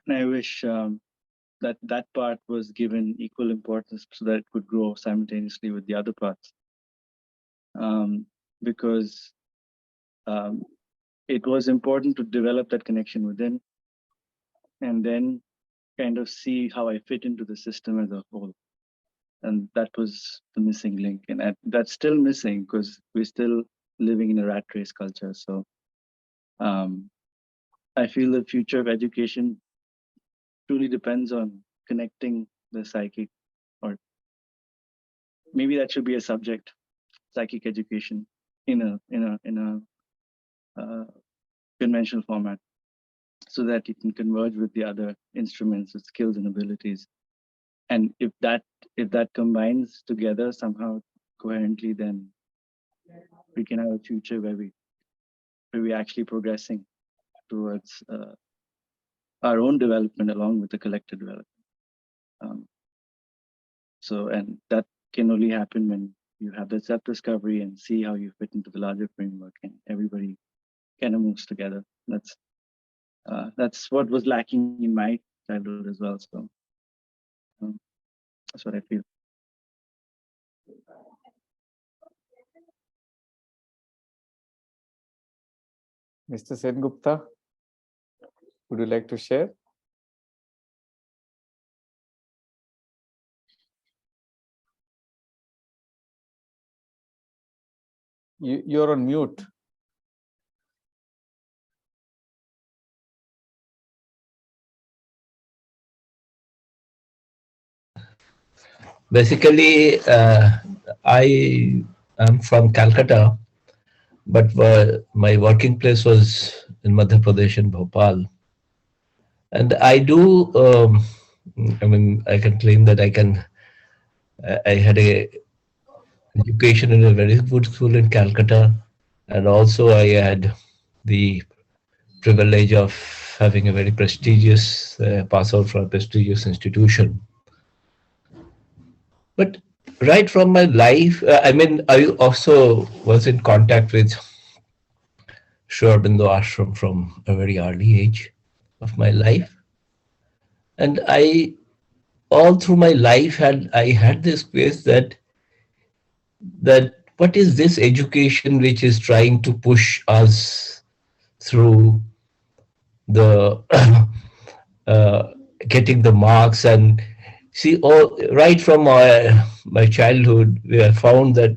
And I wish that part was given equal importance so that it could grow simultaneously with the other parts. Because it was important to develop that connection within and then kind of see how I fit into the system as a whole. And that was the missing link. And that's still missing because we're still living in a rat race culture. So I feel the future of education truly depends on connecting the psychic, or maybe that should be a subject, psychic education in a conventional format, so that it can converge with the other instruments, with skills and abilities. And if that combines together somehow coherently, then we can have a future where we actually progressing towards our own development along with the collective development. So, and that can only happen when you have the self-discovery and see how you fit into the larger framework, and everybody kind of moves together. That's what was lacking in my childhood as well. So that's what I feel. Mr. Sengupta, would you like to share? You're on mute. Basically, I am from Calcutta, but my working place was in Madhya Pradesh in Bhopal. And I do, I mean, I can claim that I had a education in a very good school in Calcutta. And also I had the privilege of having a very prestigious pass out from a prestigious institution. But right from my life, I mean, I also was in contact with Sri Aurobindo Ashram from a very early age of my life. And I, all through my life, I had this place that what is this education which is trying to push us through the uh, getting the marks. And see, all right from my childhood, we have found that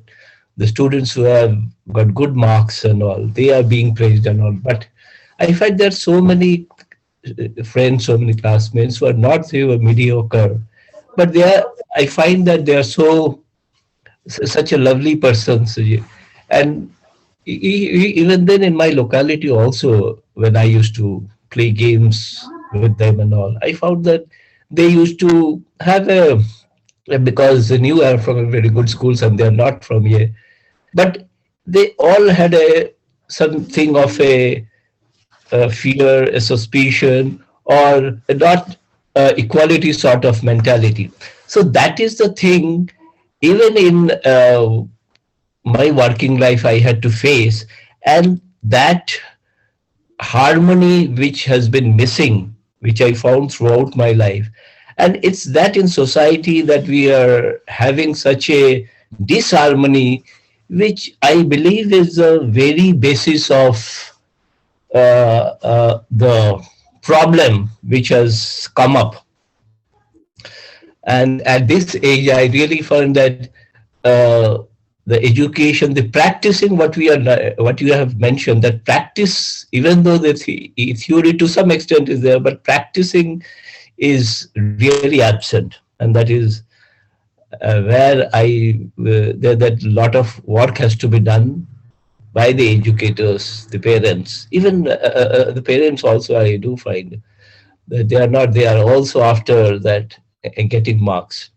the students who have got good marks and all, they are being praised and all. But I find there are so many friends, so many classmates who are not, they were mediocre, but they are, I find that they are such a lovely person. And even then in my locality also, when I used to play games with them and all, I found that they used to have because they knew I'm from a very good schools and they're not from here, but they all had something of a fear, a suspicion, or a not equality sort of mentality. So that is the thing. Even in my working life, I had to face, and that harmony which has been missing, which I found throughout my life. And it's that in society that we are having such a disharmony, which I believe is the very basis of the problem which has come up. And at this age, I really found that the education, the practicing what you have mentioned, that practice, even though the theory to some extent is there, but practicing is really absent. And that is where that lot of work has to be done by the educators, the parents, even the parents also. I do find that they are also after that getting marks.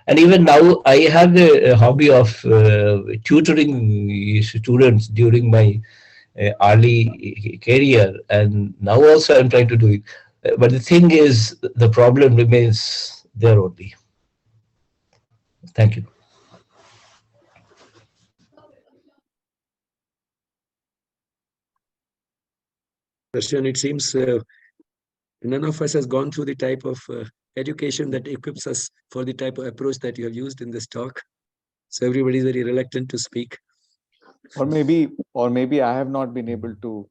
And even now, I have a hobby of tutoring students during my early career, and now also I'm trying to do it. But the thing is, the problem remains there only. Thank you. Darshan, it seems none of us has gone through the type of education that equips us for the type of approach that you have used in this talk. So everybody is very reluctant to speak. Or maybe I have not been able to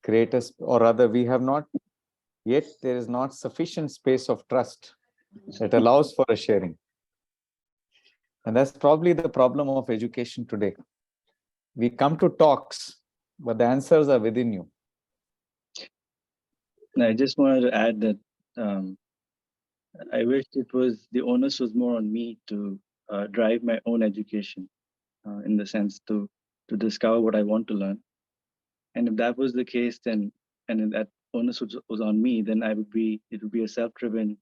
create or rather we have not yet, there is not sufficient space of trust that allows for a sharing. And that's probably the problem of education today. We come to talks, but the answers are within you. I just wanted to add that I wish the onus was more on me to drive my own education, in the sense to discover what I want to learn. And if that was the case, then, and if that onus was on me, then it would be a self-driven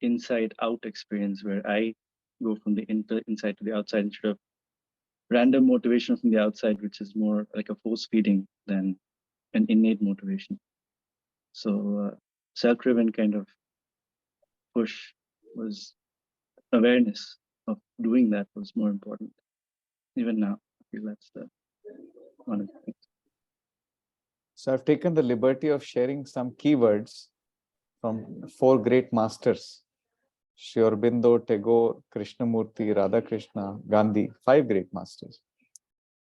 inside out experience where I go from the inside to the outside instead of random motivation from the outside, which is more like a force feeding than an innate motivation. So self-driven kind of push was awareness of doing that was more important. Even now, I feel that's the one of the things. So I've taken the liberty of sharing some keywords from 4 great masters: Sri Aurobindo, Tagore, Krishnamurti, Radhakrishna, Gandhi, 5 great masters.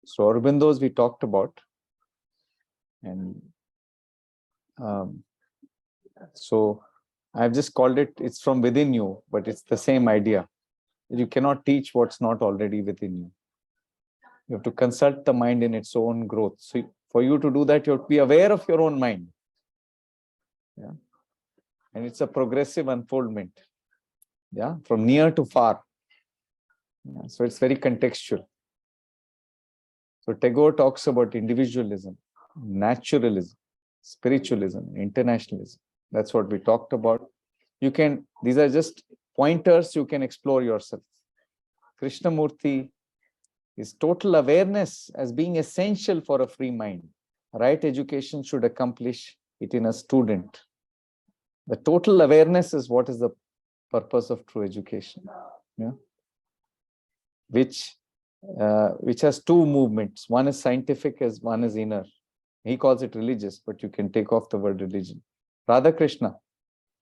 So Aurobindo's we talked about, and so I've just called it, it's from within you, but it's the same idea. You cannot teach what's not already within you. You have to consult the mind in its own growth. So for you to do that, you have to be aware of your own mind. Yeah. And it's a progressive unfoldment. Yeah, from near to far. Yeah. So it's very contextual. So Tagore talks about individualism, naturalism, spiritualism, internationalism. That's what we talked about. You can, these are just pointers you can explore yourself. Krishnamurti is total awareness as being essential for a free mind. Right education should accomplish it in a student. The total awareness is what is the purpose of true education. Yeah? Which has 2 movements. One is scientific, as one is inner. He calls it religious, but you can take off the word religion. Radhakrishna,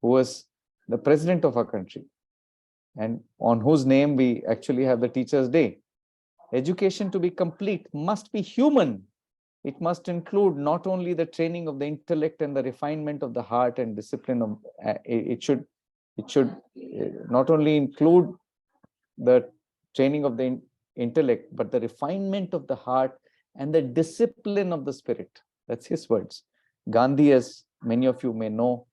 who was the president of our country, and on whose name we actually have the Teachers' Day. Education to be complete must be human. It must include not only the training of the intellect and the refinement of the heart and discipline of, it should not only include the training of the intellect, but the refinement of the heart and the discipline of the spirit. That's his words. Gandhi, as many of you may know,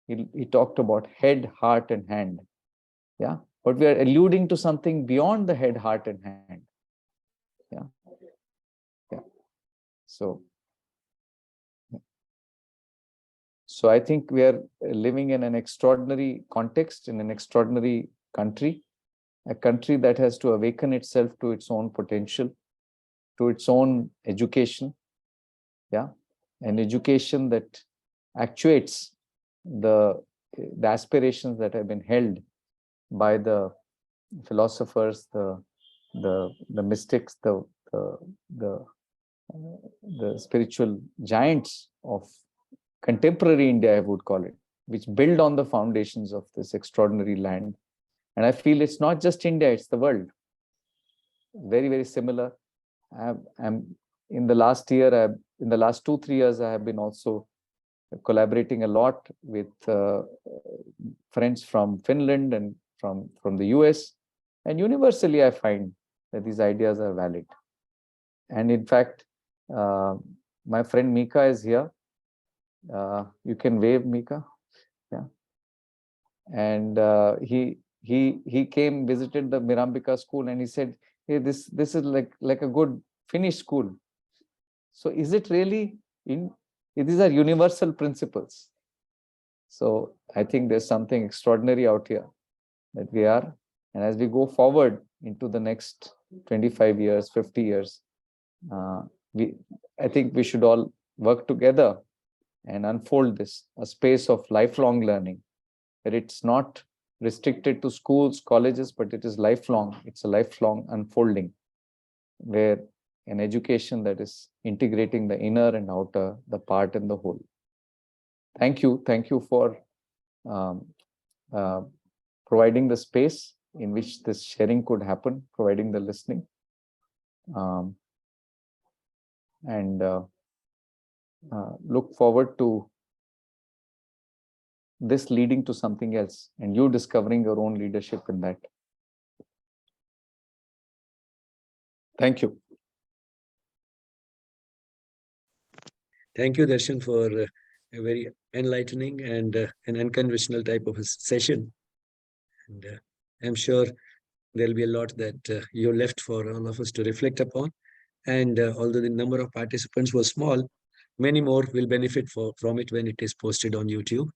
he talked about head, heart, and hand. Yeah, but we are alluding to something beyond the head, heart, and hand. Yeah, yeah. So I think we are living in an extraordinary context, in an extraordinary country, a country that has to awaken itself to its own potential, to its own education. Yeah, an education that actuates the aspirations that have been held by the philosophers, the mystics, the spiritual giants of contemporary India, I would call it, which build on the foundations of this extraordinary land. And I feel it's not just India, it's the world. Very, very similar. I'm in the last year, in the last 2-3 years, I have been also collaborating a lot with friends from Finland and from the US. And universally, I find that these ideas are valid. And in fact, my friend Mika is here. You can wave, Mika. Yeah. And he came, visited the Mirambika school, and he said, hey, this is like a good Finnish school. So is it really these are universal principles. So I think there's something extraordinary out here that we are. And as we go forward into the next 25 years, 50 years, I think we should all work together and unfold this, a space of lifelong learning, that it's not restricted to schools, colleges, but it is lifelong. It's a lifelong unfolding, where an education that is integrating the inner and outer, the part and the whole. Thank you. Thank you for providing the space in which this sharing could happen, providing the listening. And look forward to this leading to something else and you discovering your own leadership in that. Thank you. Thank you, Darshan, for a very enlightening and an unconventional type of a session. And I'm sure there'll be a lot that you left for all of us to reflect upon. And although the number of participants was small, many more will benefit from it when it is posted on YouTube.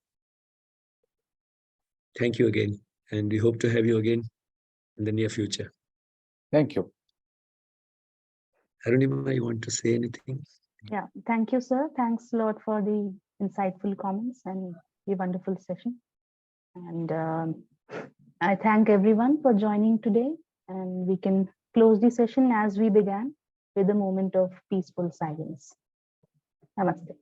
Thank you again. And we hope to have you again in the near future. Thank you. Arunima, you want to say anything? Yeah, thank you, sir. Thanks a lot for the insightful comments and the wonderful session. And I thank everyone for joining today. And we can close the session as we began with a moment of peaceful silence. Namaste.